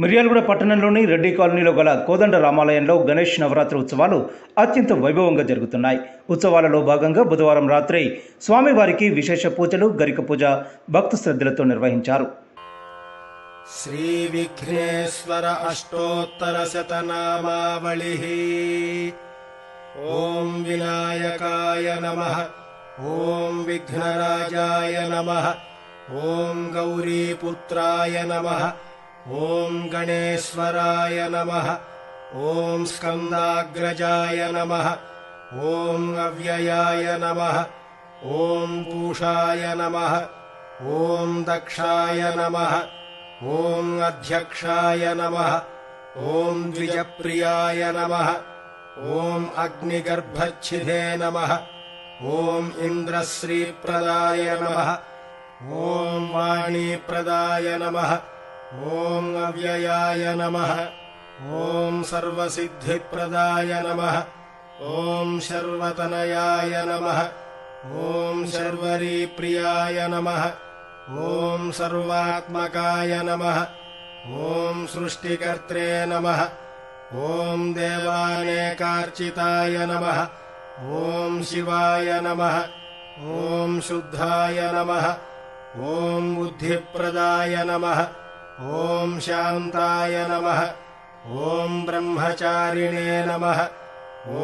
మిర్యాలగూడ పట్టణంలోని రెడ్డి కాలనీలో గల కోదండ రామాలయంలో గణేష్ నవరాత్రి ఉత్సవాలు అత్యంత వైభవంగా జరుగుతున్నాయి. ఉత్సవాలలో భాగంగా బుధవారం రాత్రి స్వామివారికి విశేష పూజలు, గరిక పూజ భక్తి శ్రద్ధలతో నిర్వహించారు. శ్రీ విఘ్నేశ్వర అష్టోత్తర శతనామావళిః. ఓం వినాయకాయ నమః, ఓం విఘ్నరాజాయ నమః, ఓం గౌరీపుత్రాయ నమః, ఓం గణేశ్వరాయ నమః, ఓం స్కందాగ్రజాయ నమః, ఓం అవ్యయాయ నమః, ఓం పూషాయ నమః, ఓం దక్షాయ నమః, ఓం అధ్యక్షాయ నమః, ఓం ద్విజప్రియాయ నమః, ఓం అగ్నిగర్భచ్ఛిదే నమః, ఓం ఇంద్రశ్రీప్రదాయ నమః, ఓం వాణీప్రదాయ నమః, ఓం అవ్యయాయ నమః, ఓం సర్వసిద్ధిప్రదాయ నమః, ఓం శర్వతనయాయ నమః, ఓం శర్వరీప్రియాయ నమః, ఓం సర్వాత్మకాయ నమః, ఓం సృష్టికర్త్రే నమః, ఓం దేవానేకార్చితాయ నమః, ఓం శివాయ నమః, ఓం శుద్ధాయ నమః, ఓం బుద్ధిప్రదాయ నమః, ఓం శాంతాయ నమః, ఓం బ్రహ్మచారిణే నమః,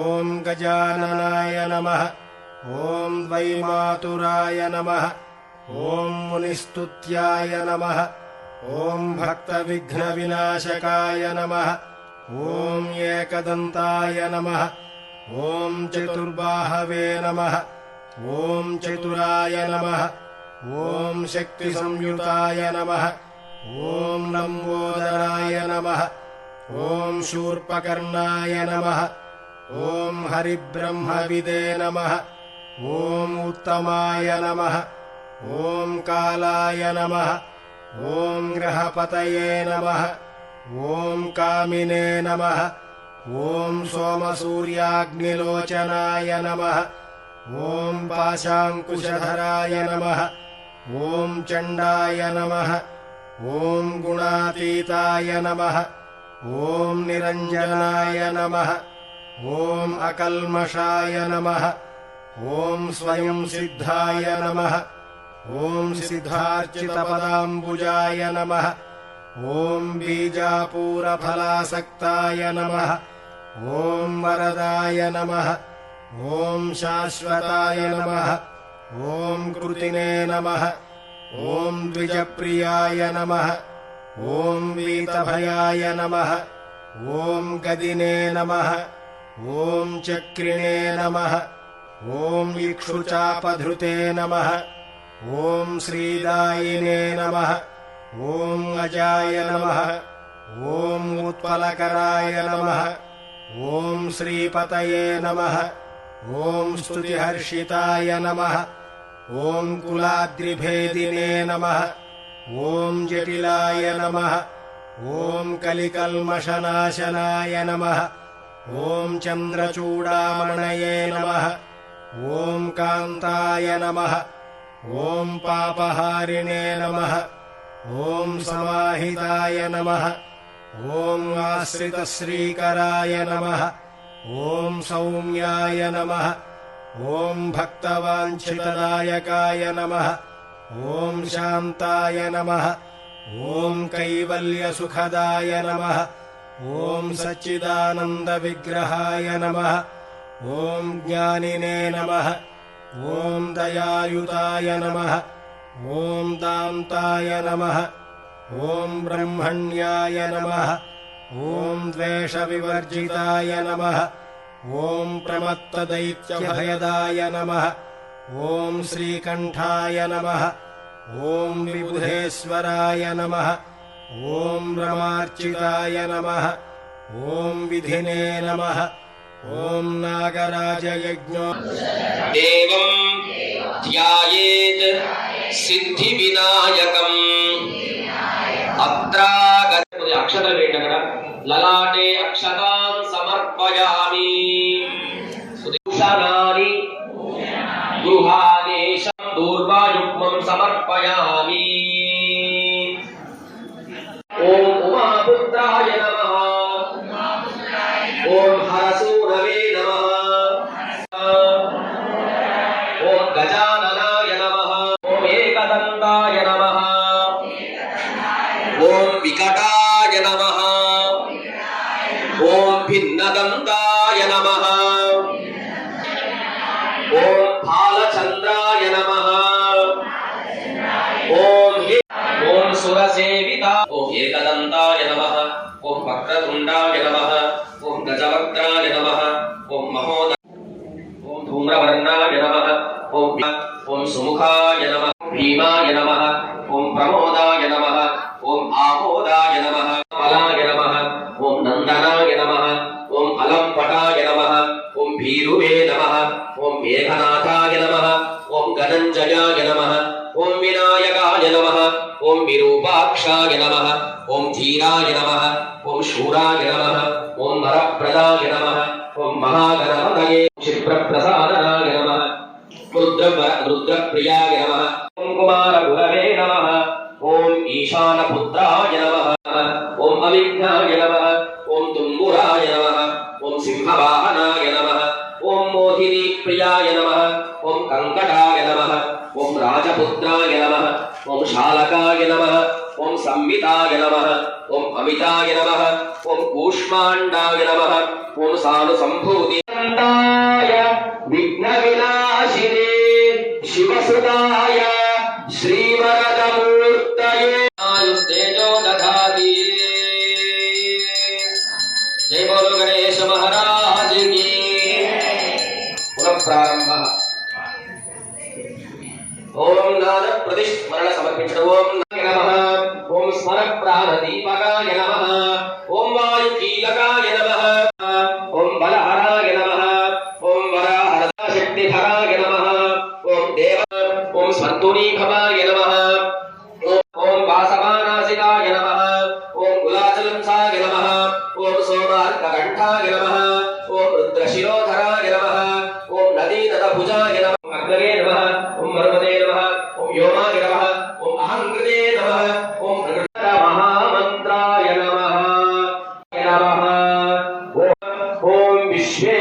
ఓం గజాననాయ నమః, ఓం ద్వైమాతురాయ నమః, ఓం మునిస్తుత్యాయ నమః, ఓం భక్తవిఘ్నవినాశకాయ నమః, ఓం ఏకదంతాయ నమః, ఓం చతుర్బాహవే నమః, ఓం చతురాయ నమః, ఓం శక్తిసంయుతాయ నమః, ఓం లంబోదరాయ నమః, ఓం శూర్పకర్ణాయ నమః, ఓం హరిబ్రహ్మవిదే నమః, ఓం ఉత్తమాయ నమః, ఓం కాలాయ నమః, ఓం గ్రహపతయే నమః, ఓం కామినే నమః, ఓం సోమసూర్యాగ్నిలోచనాయ నమః, ఓం పాశాంకుశధరాయ నమః, ఓం చండాయ నమః, ఓం గుణాతీతాయ నమః, ఓం నిరంజనాయ నమః, ఓం అకల్మషాయ నమః, ఓం స్వయం సిద్ధాయ నమః, ఓం సిద్ధార్చితపదాంబుజాయ నమః, ఓం బీజాపూరఫలాసక్తాయ నమః, ఓం వరదాయ నమః, ఓం శాశ్వతాయ నమః, ఓం కృతినే నమః, ఓం ద్విజప్రియాయ నమః, ఓం వీతభయాయ నమః, ఓం గదినే నమః, ఓం చక్రిణే నమః, ఓం ఇక్షుచాపధృతే నమః, ఓం శ్రీదాయినే నమః, ఓం అజాయ నమః, ఓం ఉత్పలకరాయ నమః, ఓం శ్రీపతయే నమః, ఓం స్తుతిహర్షితాయ నమః, ఓం కులాద్రిభేదినే నమః, ఓం జటిలాయ నమః, ఓం కలికల్మషనాశనాయ నమః, ఓం చంద్రచూడామణయే నమః, ఓం కాంతాయ నమః, ఓం పాపహారిణే నమః, ఓం సమాహితాయ నమః, ఓం ఆశ్రితశ్రీకరాయ నమః, ఓం సౌమ్యాయ నమః, ఓం భక్తవాంఛితదాయకాయ నమః, ఓం శాంతాయ నమః, ఓం కైవల్యసుఖదాయ నమః, ఓం సచ్చిదానందవిగ్రహాయ నమః, ఓం జ్ఞానినే నమః, ఓం దయాయుతాయ నమః, ఓం దాంతాయ నమః, ఓం బ్రహ్మణ్యాయ నమః, ఓం ద్వేషవివర్జితాయ నమః, ఓం ప్రమత్తదైత్యభయదాయ నమః, ఓం శ్రీకంఠాయ నమః, ఓం విబుధేశ్వరాయ నమః, ఓం రమార్చితాయ నమః, ఓం విధినే నమః, ఓం నాగరాజయజ్ఞో దేవం ధ్యాయేత్ సిద్ధివినాయకం. అత్రాగతి అక్షతలు వేయండి. అక్కడ లలాటే అక్షతాన్ సమర్పయామి. భూషణాని గృహాదేశం దూర్వాయుగ్మం సమర్పయామి. ఓం ఉమాపుత్ర गजाननाय नमः ॐ एकदन्ताय नमः ॐ विकटाय नमः ॐ भिन्नदन्ताय नमः ॐ फालचन्द्राय नमः ॐ सुरसेविता ॐ एकदन्ताय नमः ॐ वक्रतुण्डाय नमः ॐ गजवक्त्राय नमः ॐ महोदय ॐ धूम्रवर्णाय नमः ॐ सुमुखाय नमः भीमाय नमः ॐ प्रमोदाय नमः ॐ आमोदाय नमः बलाय नमः ॐ नन्दनाय नमः ॐ अलम्पटाय नमः ॐ भीरुवे नमः ॐ मेघनाथाय नमः ॐ गणञ्जयाय नमः ॐ विनायकाय नमः ॐ विरूपाक्षाय नमः ॐ धीराय नमः ॐ शूराय नमः ॐ वरप्रदाय नमः ॐ महागणपतये क्षिप्रप्रसादनाय नमः रुद्रप्रियाय नमः ॐ कुमारगुरवे नमः ॐ ईशानपुत्राय नमः ॐ अविघ्नाय नमः ॐ तुम्बुराय नमः ॐ सिंहवाहनाय नमः ॐ मोहिनीप्रियाय नमः ॐ कङ्कटाय नमः ॐ राजपुत्राय नमः ॐ शालकाय नमः ॐ संविताय नमः ॐ अमिताय नमः ॐ कूष्माण्डाय नमः ॐ सानुसम्भूतिकाय विघ्नविनाशिने शिवसुताय श्रीवरदमूर्तये आयुस्तेजो दधाति जय बोलो गणेश महाराज की पुनः प्रारंभः ओम नाद प्रतिस्मरण समर्पिंचడం ओम नमः ओम स्मर प्राण दीपकाय नमः ओम वायु कीलकाय नमः ओम बलहराय नमः ओम वराहरदा शक्तिधराय नमः ओम देव ओम संतुनी भवाय नमः ओम वासवानासिकाय नमः ओम गुलाचलंसाय नमः ओम सोमार्ककण्ठाय नमः ओम रुद्रशिरोधराय नमः ओम नदीनदभुजाय नमः अग्नये नमः ओम मरुमते नमः ओम व्योमाय नमः ओम अहंकृते नमः ओम महामन्त्राय नमः ओम विश्वे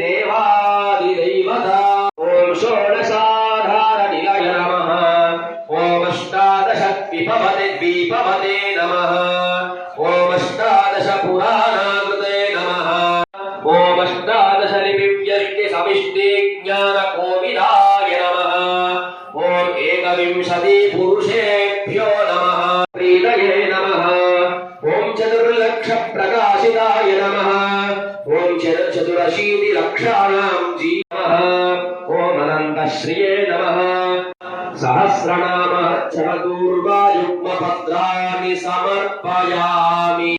देवादिदैवता ओम षोडशाधारनिलय नमः ओम अष्टादश द्वीपवते नमः ओम अष्टादश पुराणाकृते नमः ओम अष्टादश लिपिव्यष्टि समिष्टि ज्ञानकोविदाय नमः ओम एकविंशति पुरुषेभ्यो नमः प्रीतये नमः ओम चतुर्लक्ष प्रकाशिताय नमः ओम चतुरशीति लक्षाणां जीवः ओम अनन्तश्रिये नमः सहस्रनाम चतुर्वायुग्मपत्राणि समर्पयामि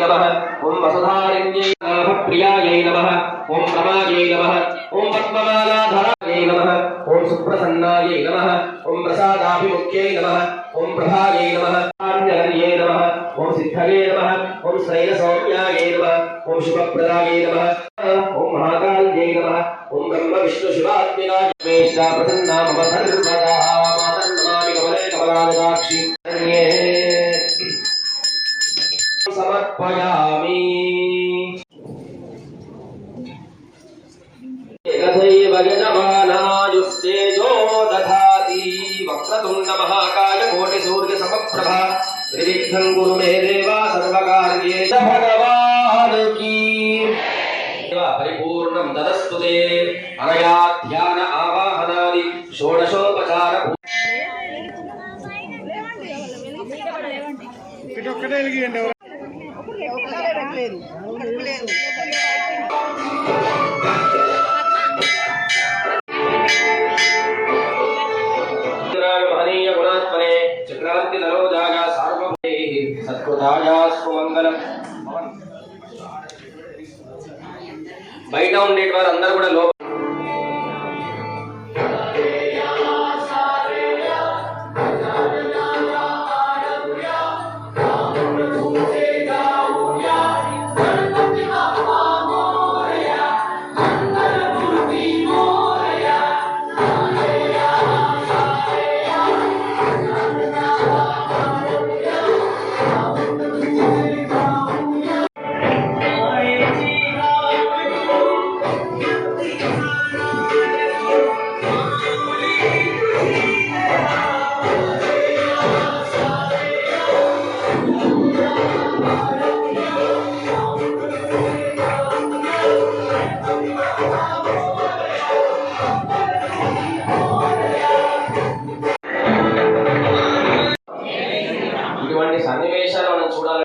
नमः ओम वसुधारिण्यै प्रियायै नमः ओम रमायै नमः ओम पद्ममालाधरायै नमः ओम सुप्रसन्नायै नमः ओम प्रसादाभिमुख्यै नमः ओम प्रभायै नमः आञ्जनेयै नमः ओम सिद्धये नमः ओम श्रैलसौम्यायै नमः ओम शुभप्रदायै नमः ओम महाकाल्यै नमः ओम ब्रह्म विष्णु शिवात्मिकाय मेषा प्रसन्ना मम सर्वदा मातर्नमामि कमले कमलाददाक्षि समर्पयामि एकदैव यजमानायुस्तेजो दधाति वक्रतुण्ड महाकाय कोटिसूर्यसमप्रभा त्रिविघ्नं कुरु मे देव सर्वकार्येषु भगवान् की परिपूर्णं ददस्तु ते अनया ध्यान आवाहनादि षोडशोपचार महनीय गुणात्मने चक्रवर्ती नरोजाया सार्वभौमेः सत्कृताया सुमंगलम బయట ఉండేటి వారు అందరూ కూడా లోపల ఇటువంటి సన్నివేశాలు మనం చూడాలి.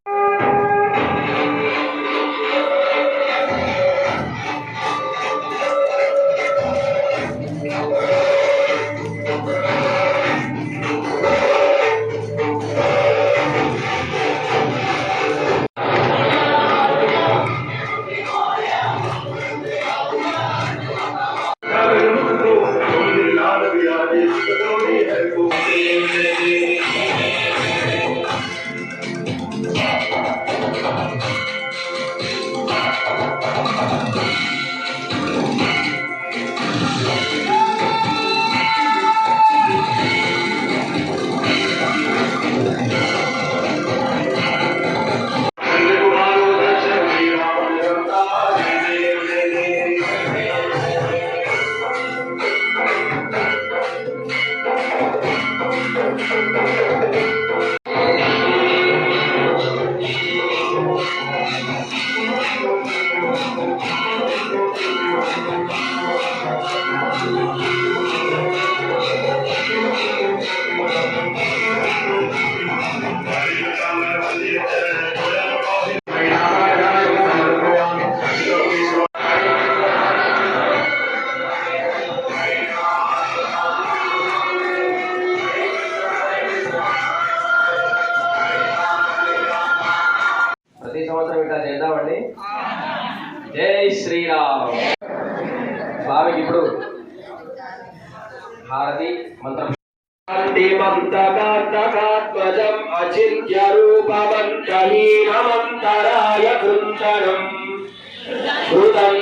ప్రతి సంవత్సరం ఇట్లా చేద్దామండి. జై శ్రీరామ్. స్వామికి ఇప్పుడు హారతి మంత్రం. మంతకాత్మజం అచింత్య రూపమంతహీనమంతరాయ కృంతనం కృతం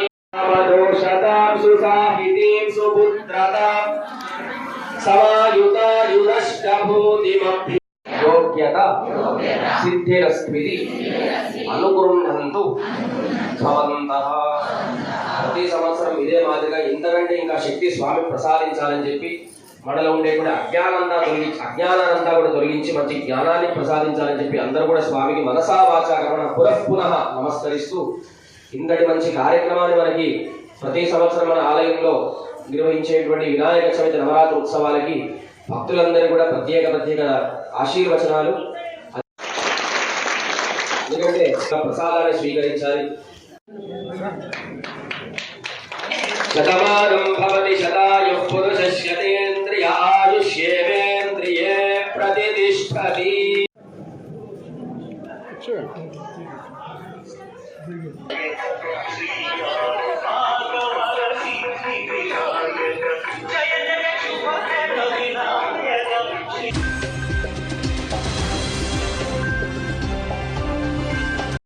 దోషతాం సుసాహితీం సుపుత్రతాం సమాయుతాయురష్టభూతిమభి యోగ్యత సిద్ధిరస్మిది అనుగృహంతు భవంతః. ప్రతి సంవత్సరం ఇదే మాదిరిగా ఇంతకంటే ఇంకా శక్తి స్వామి ప్రసాదించాలని చెప్పి మనలో ఉండే కూడా అజ్ఞానానంతా కూడా తొలగించి మంచి జ్ఞానాన్ని ప్రసాదించాలని చెప్పి అందరూ కూడా స్వామికి మనసా వాచా కర్మణ పునః నమస్కరిస్తూ ఇంతటి మంచి కార్యక్రమాన్ని మనకి ప్రతి సంవత్సరం మన ఆలయంలో నిర్వహించేటువంటి వినాయక చవితి నవరాత్రి ఉత్సవాలకి భక్తులందరూ కూడా ప్రత్యేక ఆశీర్వచనాలు. ఎందుకంటే ప్రసాదాన్ని స్వీకరించాలి. శతమానం భవతి శతాయుః పురుషస్య తేంద్రియ ఆయుష్యేవేంద్రియే ప్రతిష్ఠతి.